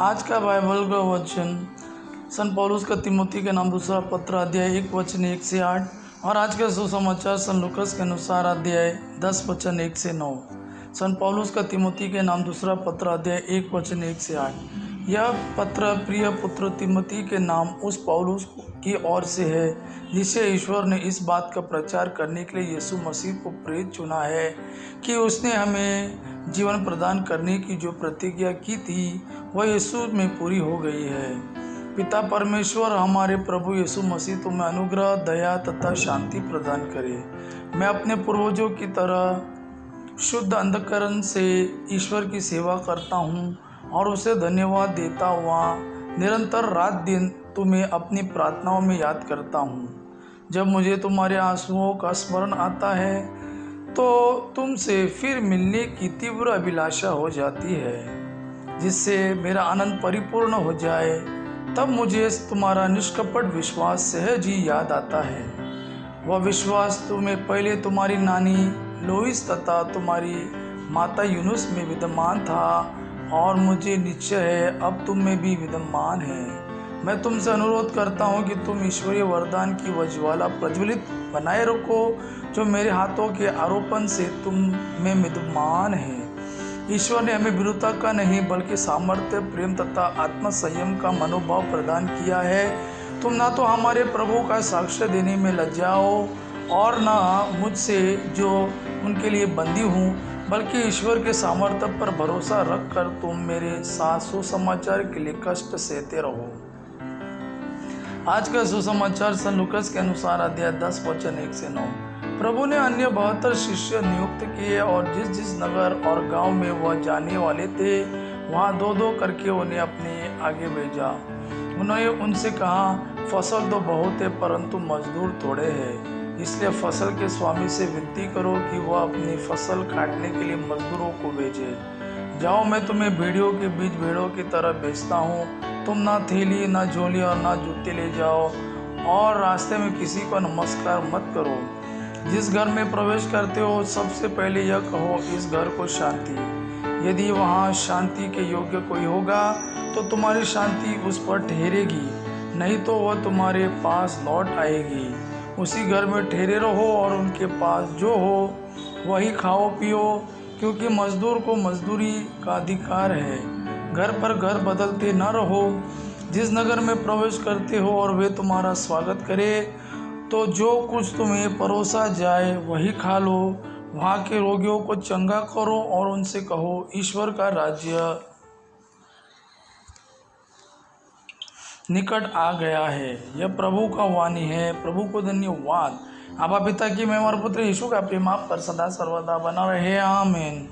आज का बाइबल का वचन सन पौलुस का तिमोथी के नाम दूसरा पत्र अध्याय 1 वचन 1 से 8 और आज का सुसमाचार सन लूकस के अनुसार अध्याय 10 वचन 1 से 9। सन पौलुस का तिमोथी के नाम दूसरा पत्र अध्याय 1 वचन 1 से 8। यह पत्र प्रिय पुत्र तिमोथी के नाम उस पौलुस की ओर से है जिसे ईश्वर ने इस बात का प्रचार करने के लिए यीशु मसीह को प्रेरित चुना है कि उसने हमें जीवन प्रदान करने की जो प्रतिज्ञा की थी वह यीशु में पूरी हो गई है। पिता परमेश्वर हमारे प्रभु यीशु मसीह तुम्हें अनुग्रह, दया तथा शांति प्रदान करे। मैं अपने पूर्वजों की तरह शुद्ध अंधकरण से ईश्वर की सेवा करता हूँ और उसे धन्यवाद देता हुआ निरंतर रात दिन तुम्हें अपनी प्रार्थनाओं में याद करता हूँ। जब मुझे तुम्हारे आंसुओं का स्मरण आता है तो तुमसे फिर मिलने की तीव्र अभिलाषा हो जाती है, जिससे मेरा आनंद परिपूर्ण हो जाए। तब मुझे तुम्हारा निष्कपट विश्वास सहज ही याद आता है। वह विश्वास तुम्हें पहले तुम्हारी नानी लोइस तथा तुम्हारी माता यूनुस में विद्यमान था और मुझे निश्चय है अब तुम में भी विद्यमान है। मैं तुमसे अनुरोध करता हूँ कि तुम ईश्वरीय वरदान की वह ज्वाला प्रज्वलित बनाए रखो जो मेरे हाथों के आरोपण से तुम में विद्यमान है। ईश्वर ने हमें विरुद्धता का नहीं बल्कि सामर्थ्य, प्रेम तथा आत्मसंयम का मनोभाव प्रदान किया है। तुम ना तो हमारे प्रभु का साक्ष्य देने में लज्जाओ और ना मुझसे जो उनके लिए बंदी हूँ, बल्कि ईश्वर के सामर्थ्य पर भरोसा रखकर तुम मेरे साथ सुसमाचार के लिए कष्ट सहते रहो। आज का सुसमाचार सन लूकस के अनुसार अध्याय 10 वचन 1 से 9। प्रभु ने अन्य 72 शिष्य नियुक्त किए और जिस जिस नगर और गांव में वह जाने वाले थे वहां दो दो करके उन्हें अपने आगे भेजा। उन्होंने उनसे कहा, फसल तो बहुत है परंतु मजदूर थोड़े हैं, इसलिए फसल के स्वामी से विनती करो कि वह अपनी फसल काटने के लिए मजदूरों को भेजे। जाओ, मैं तुम्हें भेड़ियों के बीच भेड़ों की तरह भेजता हूँ। तुम ना थैली, ना झोली और ना जूते ले जाओ और रास्ते में किसी को नमस्कार मत करो। जिस घर में प्रवेश करते हो सबसे पहले यह कहो, इस घर को शांति। यदि वहाँ शांति के योग्य कोई होगा तो तुम्हारी शांति उस पर ठहरेगी, नहीं तो वह तुम्हारे पास लौट आएगी। उसी घर में ठहरे रहो और उनके पास जो हो वही खाओ पियो, क्योंकि मजदूर को मजदूरी का अधिकार है। घर पर घर बदलते न रहो। जिस नगर में प्रवेश करते हो और वे तुम्हारा स्वागत करे तो जो कुछ तुम्हें परोसा जाए वही खा लो। वहाँ के रोगियों को चंगा करो और उनसे कहो, ईश्वर का राज्य निकट आ गया है। यह प्रभु का वाणी है। प्रभु को धन्यवाद। आबा पिता की महिमा और पुत्र यीशु का प्रेम आप पर सदा सर्वदा बना रहे। आमीन।